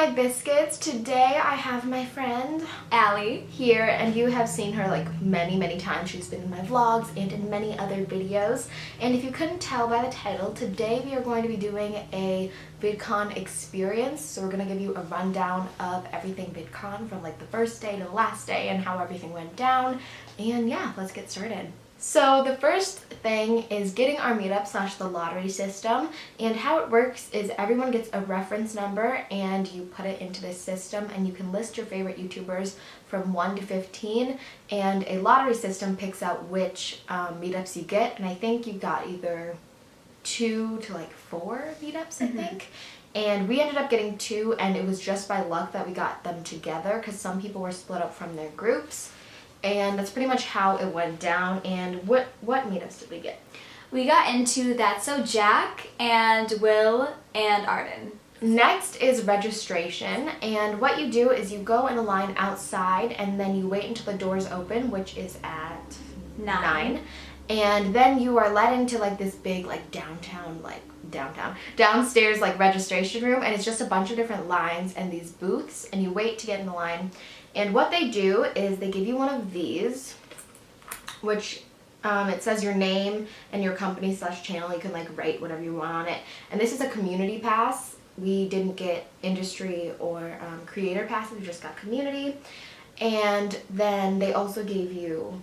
SydBiscuits. Today I have my friend Allie here, and you have seen her like many times. She's been in my vlogs and in many other videos. And if you couldn't tell by the title, today we are going to be doing a VidCon experience. So we're going to give you a rundown of everything VidCon from like the first day to the last day and how everything went down. And yeah, let's get started. So the first thing is getting our meetup / the lottery system, and how it works is everyone gets a reference number and you put it into this system and you can list your favorite YouTubers from 1 to 15, and a lottery system picks out which meetups you get, and I think you got either 2 to like 4 meetups, I think. And we ended up getting 2, and it was just by luck that we got them together because some people were split up from their groups. And that's pretty much how it went down. And what meetups did we get? We got into That's So Jack and Will and Arden. Next is registration, and what you do is you go in a line outside and then you wait until the doors open, which is at 9. And then you are led into like this big like downstairs like registration room, and it's just a bunch of different lines and these booths, and you wait to get in the line. And what they do is they give you one of these, which it says your name and your company / channel. You can like write whatever you want on it. And this is a community pass. We didn't get industry or creator passes, we just got community. And then they also gave you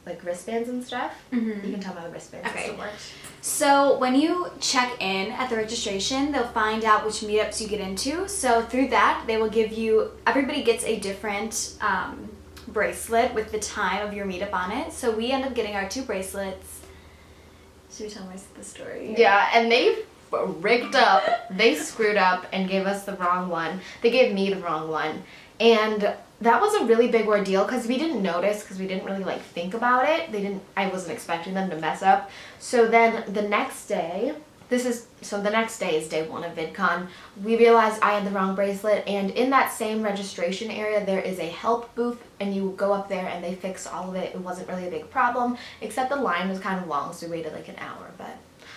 like wristbands and stuff. You can tell me how the wristband system works. So when you check in at the registration, they'll find out which meetups you get into. So through that, they will give you, everybody gets a different bracelet with the time of your meetup on it. So we end up getting our 2 bracelets. Should we tell them the story? Yeah, and they rigged up, they screwed up and gave us the wrong one. They gave me the wrong one. And that was a really big ordeal because we didn't notice, because we didn't really like think about it. I wasn't expecting them to mess up. So then the next day, the next day is day 1 of VidCon. We realized I had the wrong bracelet, and in that same registration area there is a help booth, and you go up there and they fix all of it. It wasn't really a big problem, except the line was kind of long, so we waited like an hour, but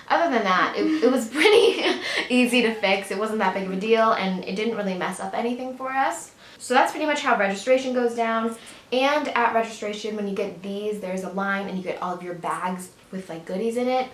other than that, it was pretty easy to fix. It wasn't that big of a deal, and it didn't really mess up anything for us. So that's pretty much how registration goes down. And at registration, when you get these, there's a line and you get all of your bags with like goodies in it.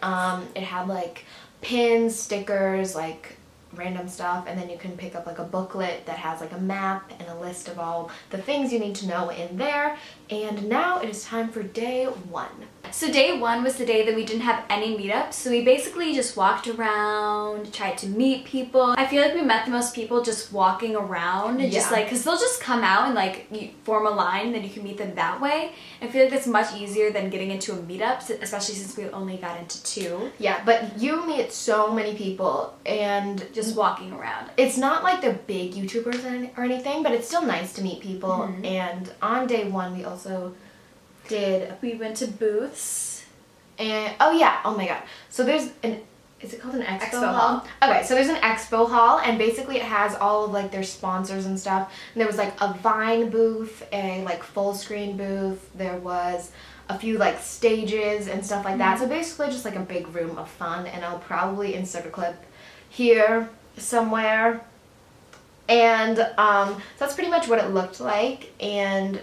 It had like pins, stickers, like random stuff, and then you can pick up like a booklet that has like a map and a list of all the things you need to know in there. And now it is time for day 1. So day 1 was the day that we didn't have any meetups, so we basically just walked around, tried to meet people. I feel like we met the most people just walking around, and just like, because they'll just come out and like you form a line, then you can meet them that way. I feel like that's much easier than getting into a meetup, especially since we only got into 2. Yeah, but you meet so many people, and just walking around. It's not like they're big YouTubers or anything, but it's still nice to meet people. And on day 1 we also we went to booths, and oh my god, so there's is it called an expo hall? Okay, so there's an expo hall, and basically it has all of like their sponsors and stuff. And there was like a Vine booth, a like full screen booth, there was a few like stages and stuff like that. So basically just like a big room of fun, and I'll probably insert a clip here somewhere. And so that's pretty much what it looked like, and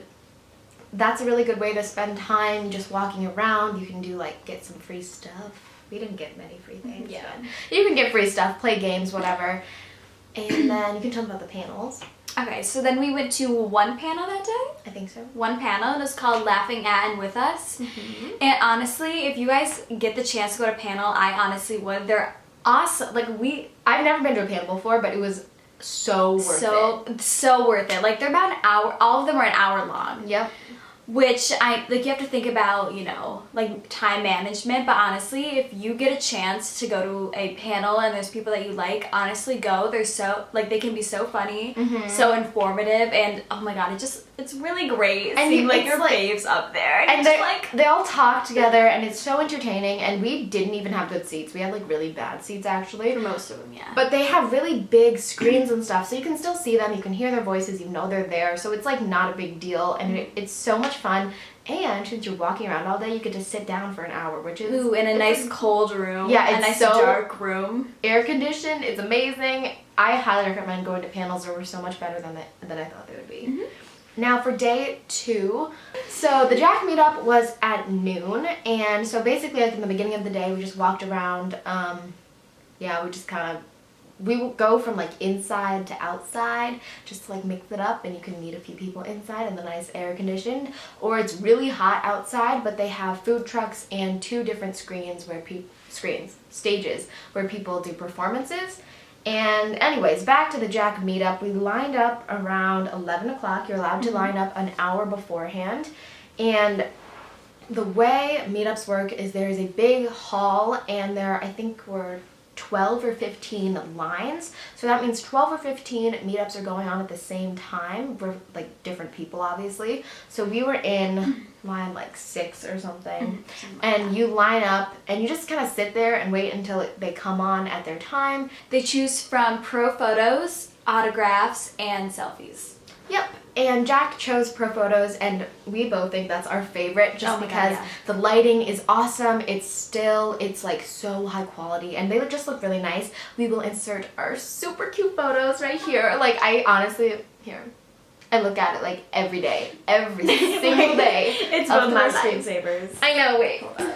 that's a really good way to spend time just walking around. You can do like get some free stuff. We didn't get many free things. Yeah. But you can get free stuff, play games, whatever. And then you can tell them about the panels. Okay, so then we went to one panel that day. I think so. One panel, and it was called Laughing At and With Us. And honestly, if you guys get the chance to go to a panel, I honestly would. They're awesome. Like I've never been to a panel before, but it was so worth it. So worth it. Like they're about an hour. All of them are an hour long. Yep. Which you have to think about, like time management, but honestly, if you get a chance to go to a panel and there's people that you like, honestly go. They're so, like, they can be so funny, so informative, and oh my god, it's really great seeing like your faves up there. And they all talk together, and it's so entertaining, and we didn't even have good seats. We had like really bad seats actually. For most of them, yeah. But they have really big screens and stuff, so you can still see them, you can hear their voices, you know they're there, so it's like not a big deal, and it's so much fun. And since you're walking around all day, you get to sit down for an hour, which is in a nice cold room. Yeah, it's a nice so dark room. Air conditioned. It's amazing. I highly recommend going to panels. They were so much better than I thought they would be. Now for day 2, so the Jack meetup was at noon, and so basically like in the beginning of the day we just walked around. Yeah, we just kind of, we will go from like inside to outside just to like mix it up, and you can meet a few people inside in the nice air conditioned, or it's really hot outside, but they have food trucks and 2 different screens where stages where people do performances. And anyways, back to the Jack meetup. We lined up around 11 o'clock. You're allowed to line up an hour beforehand. And the way meetups work is there is a big hall, and there, I think, were 12 or 15 lines. So that means 12 or 15 meetups are going on at the same time. We're like different people, obviously. So we were in line like 6 or something. And you line up and you just kind of sit there and wait until they come on at their time. They choose from pro photos, autographs, and selfies. Yep. And Jack chose pro photos, and we both think that's our favorite just because the lighting is awesome. It's like so high quality, and they just look really nice. We will insert our super cute photos right here. Like, I honestly, I look at it like every day, every single day. It's both of our screensavers. I know, wait, hold on.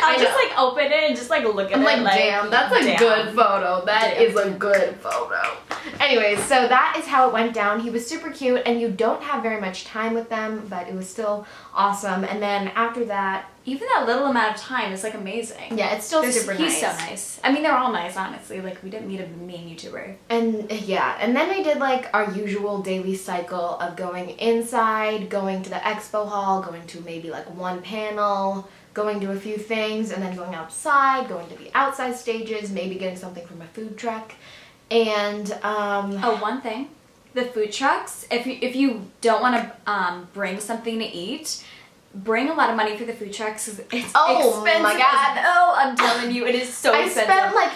I'll just like open it and just like look at it. I'm like, damn, that's a good photo. That is a good photo. Anyways, so that is how it went down. He was super cute, and you don't have very much time with them, but it was still awesome. And then after that, even that little amount of time is like amazing. Yeah, it's still super nice. He's so nice. I mean, they're all nice, honestly. Like, we didn't meet a mean YouTuber. And yeah, and then we did like our usual daily cycle of going inside, going to the expo hall, going to maybe like one panel, going to a few things, and then going outside, going to the outside stages, maybe getting something from a food truck. And one thing, the food trucks, if you don't want to bring something to eat, bring a lot of money for the food trucks. It's expensive. My God. Oh, I'm telling you, it is so expensive. I spent like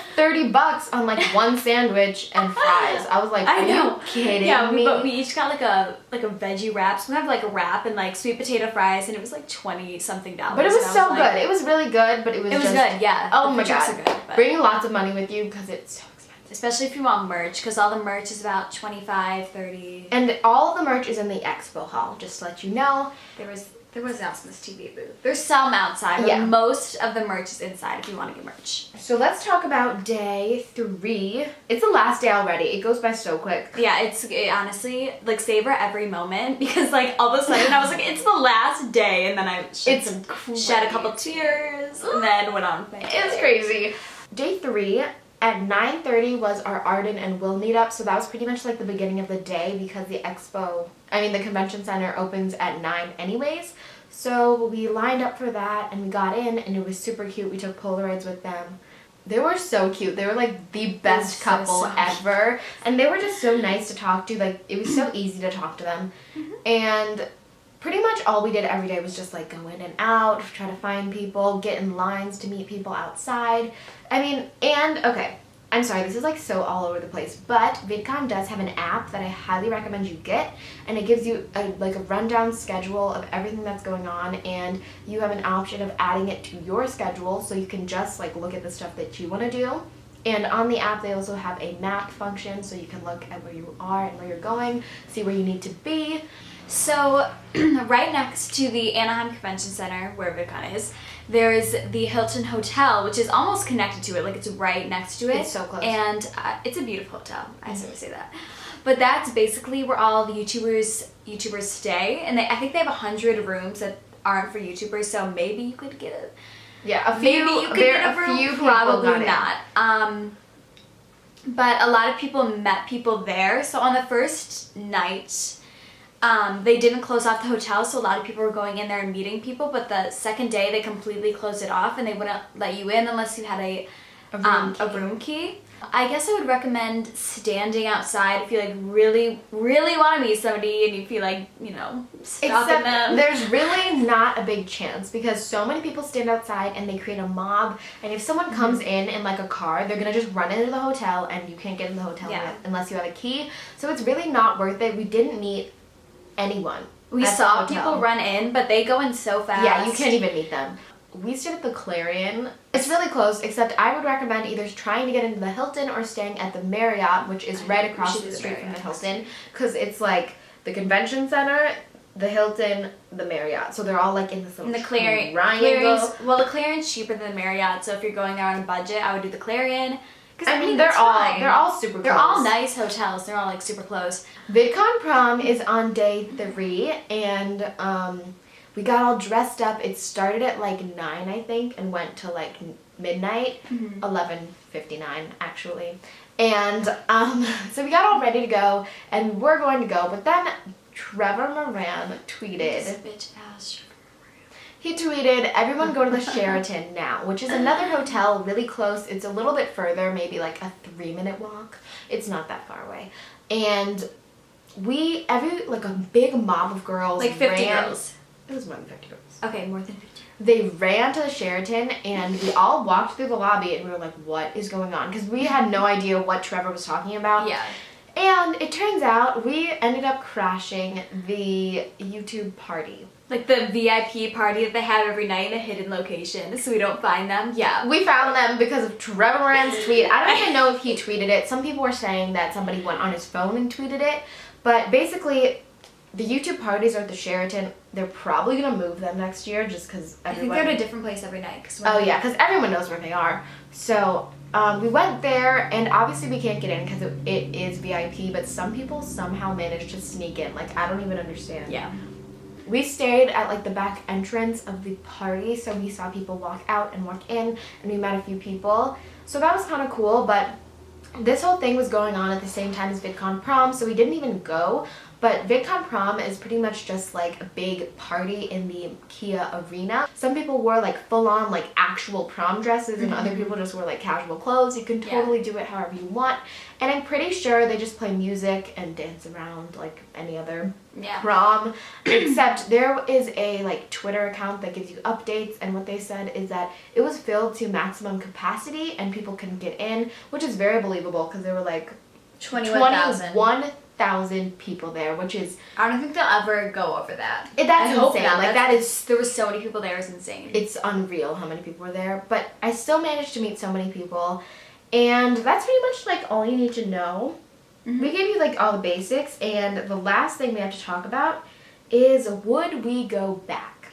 $30 on like one sandwich and fries. I was like, are you kidding me? But we each got like a veggie wrap. So we have like a wrap and like sweet potato fries, and it was like $20-something. But it was so good. It was really good, but it was just good, yeah. Oh my God. Bring lots of money with you because it's so expensive. Especially if you want merch, because all the merch is about $25, $30. And all of the merch is in the expo hall, just to let you know. There was an Awesomeness TV booth. There's some outside, but most of the merch is inside if you want to get merch. So let's talk about day 3. It's the last day already. It goes by so quick. Yeah, it honestly, like, savor every moment, because like all of a sudden I was like, it's the last day, and then I shed a couple tears, and then went on. It's crazy. Day 3. At 9:30 was our Arden and Will meetup, so that was pretty much like the beginning of the day because the convention center opens at 9 anyways. So we lined up for that, and we got in, and it was super cute. We took Polaroids with them. They were so cute. They were like the best couple ever, and they were just so nice to talk to. Like, it was so easy to talk to them. And pretty much all we did every day was just like go in and out, try to find people, get in lines to meet people outside. I mean, and okay, I'm sorry, this is like so all over the place, but Vidcon does have an app that I highly recommend you get, and it gives you a rundown schedule of everything that's going on, and you have an option of adding it to your schedule, so you can just like look at the stuff that you want to do. And on the app, they also have a map function, so you can look at where you are and where you're going, see where you need to be. So, right next to the Anaheim Convention Center, where Vidcon is, there's the Hilton Hotel, which is almost connected to it, like it's right next to it. It's so close. And it's a beautiful hotel, I sort of say that. But that's basically where all the YouTubers stay, and I think they have 100 rooms that aren't for YouTubers, so maybe you could get it. Yeah, a few probably not. But a lot of people met people there, so on the first night, they didn't close off the hotel, so a lot of people were going in there and meeting people, but the second day they completely closed it off, and they wouldn't let you in unless you had a room key. I guess I would recommend standing outside if you like really, really want to meet somebody and you feel like, stalking them. There's really not a big chance because so many people stand outside and they create a mob, and if someone comes in like a car, they're gonna just run into the hotel, and you can't get in the hotel unless you have a key. So it's really not worth it. We didn't meet anyone. We saw people run in, but they go in so fast. Yeah, you can't even meet them. we stayed at the Clarion. It's really close, except I would recommend either trying to get into the Hilton or staying at the Marriott, which is right across the street from the Hilton, because it's like the convention center, the Hilton, the Marriott. So they're all like in this little triangle. Well, the Clarion's cheaper than the Marriott, so if you're going there on a budget, I would do the Clarion. I mean, they're all super close. They're all nice hotels. They're all like super close. VidCon prom is on day 3, and we got all dressed up. It started at like 9, I think, and went to like midnight, 11:59 actually. And so we got all ready to go, and we're going to go. But then Trevor Moran tweeted. This bitch ass. He tweeted, everyone go to the Sheraton now, which is another hotel really close. It's a little bit further, maybe like a 3-minute walk. It's not that far away. And like a big mob of girls like 50 girls. It was more than 50 girls. Okay, more than 50. They ran to the Sheraton, and we all walked through the lobby, and we were like, what is going on? Because we had no idea what Trevor was talking about. Yeah. And it turns out we ended up crashing the YouTube party. Like the VIP party that they have every night in a hidden location so we don't find them. Yeah. We found them because of Trevor Moran's tweet. I don't even know if he tweeted it. Some people were saying that somebody went on his phone and tweeted it. But basically, the YouTube parties are at the Sheraton. They're probably going to move them next year just because everyone... I think they're at a different place every night. Oh, yeah, because everyone knows where they are. So we went there, and obviously we can't get in because it is VIP, but some people somehow managed to sneak in. Like, I don't even understand. Yeah. We stayed at like the back entrance of the party, so we saw people walk out and walk in, and we met a few people. So that was kind of cool, but this whole thing was going on at the same time as VidCon prom, so we didn't even go. But VidCon prom is pretty much just like a big party in the Kia arena. Some people wore like full-on like actual prom dresses, and other people just wore like casual clothes. You can totally do it however you want. And I'm pretty sure they just play music and dance around like any other prom. Except there is a like Twitter account that gives you updates, and what they said is that it was filled to maximum capacity and people couldn't get in, which is very believable because there were like 21,000 people there, which is... I don't think they'll ever go over that. That's insane. Like, there were so many people there, it was insane. It's unreal how many people were there, but I still managed to meet so many people, and that's pretty much like all you need to know. We gave you like all the basics, and the last thing we have to talk about is, would we go back?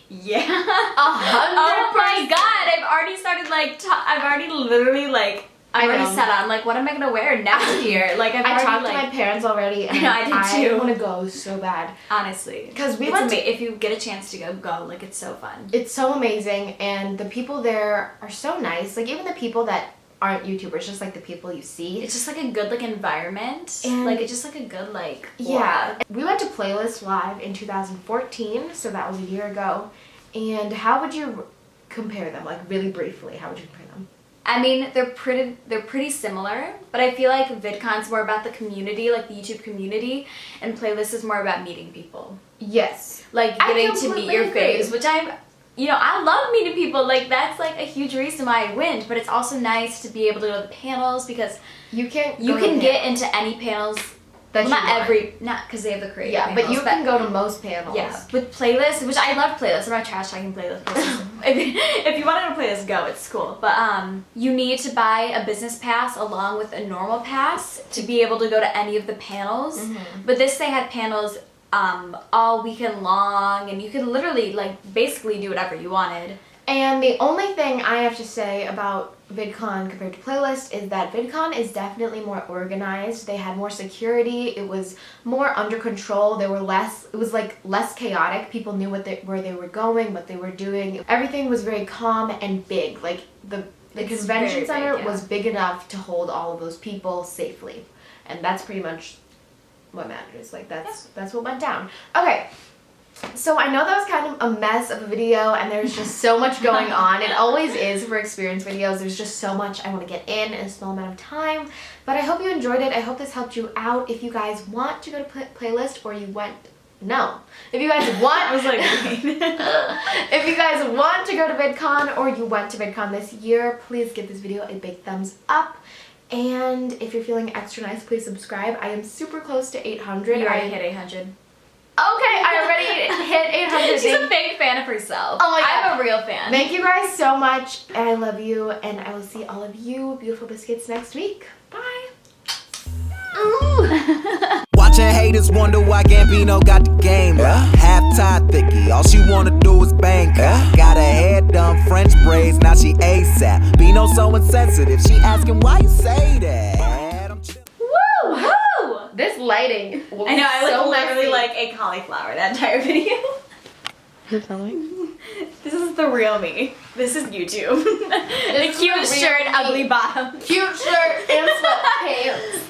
Yeah. 100%. Oh my god, I've already started like, I've already literally like, I'm already set on, like, what am I going to wear next year? Like, I talked to my parents already, and I did too. I want to go so bad. Honestly. Because if you get a chance to go. Like, it's so fun. It's so amazing, and the people there are so nice. Like, even the people that aren't YouTubers, just like the people you see. It's just like a good, like, environment. And like, it's just like a good, like, yeah. We went to Playlist Live in 2014, so that was a year ago. And how would you compare them? Like, really briefly, how would you compare them? I mean, they're pretty similar, but I feel like VidCon's more about the community, like the YouTube community, and Playlist is more about meeting people. Yes. Like, getting to meet your faves, which I love meeting people. Like, that's like a huge reason why I went, but it's also nice to be able to go to the panels because you can get into any panels. Not because they have the creative panels. But you can go to most panels. Yeah, with Playlist, which I love Playlist. I'm not trash talking Playlist. if you want to go to Playlist, go. It's cool. But you need to buy a business pass along with a normal pass to be able to go to any of the panels. But they had panels all weekend long, and you could literally like basically do whatever you wanted. And the only thing I have to say about VidCon compared to Playlist is that VidCon is definitely more organized. They had more security. It was more under control. It was like less chaotic. People knew where they were going, what they were doing. Everything was very calm and big. Like the convention center was big enough to hold all of those people safely. And that's pretty much what matters. Like that's what went down. Okay. So I know that was kind of a mess of a video, and there's just so much going on. It always is for experience videos. There's just so much I want to get in a small amount of time. But I hope you enjoyed it. I hope this helped you out. If you guys want to go to Playlist, or you went... No. If you guys want... I was like... If you guys want to go to VidCon, or you went to VidCon this year, please give this video a big thumbs up. And if you're feeling extra nice, please subscribe. I am super close to 800. You already hit 800. Okay, I already hit 800. She's a fake fan of herself. Oh my God. I'm a real fan. Thank you guys so much, and I love you, and I will see all of you beautiful biscuits next week. Bye. Watching haters wonder why Gambino got the game. Half-tie thicky, all she wanna do is bang. Got her hair done, French braids, now she ASAP. Bino so insensitive, she asking why you say that. I'm chill. Woo! This lighting. I know, I look so literally messy. like a cauliflower that entire video. Who's filming? This is the real me. This is YouTube. The is cute the real shirt, me. ugly bottom. Cute shirt and sweatpants.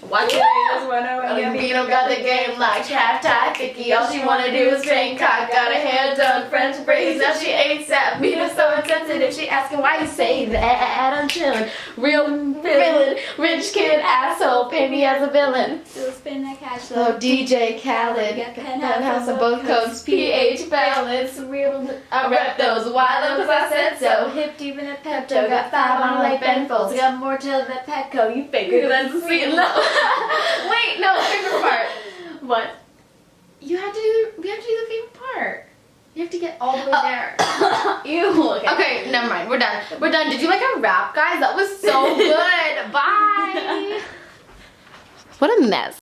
Watch it, I just wanna Gambino got the game locked, half-tie thicky. All she wanna do is train cock. Got her hair done, French braids, now she ASAP. Gambino's so insensitive, she asking why you say that. I'm chillin', real villain, rich kid asshole, pay me as a villain. Still spin that cash So DJ Khaled, Get penthouse of both coasts, PH balance, real. I rep those wild cause I said so. Hip deep in a Pepto, got 5 on like Ben Folds. Got more till the Petco, you figure that's a sweet love. Wait, no, favorite part. What? You have to do. We have to do the favorite part. You have to get all the way there. Ew. Okay, never mind. We're done. We're done. Did you like our rap, guys? That was so good. Bye. What a mess.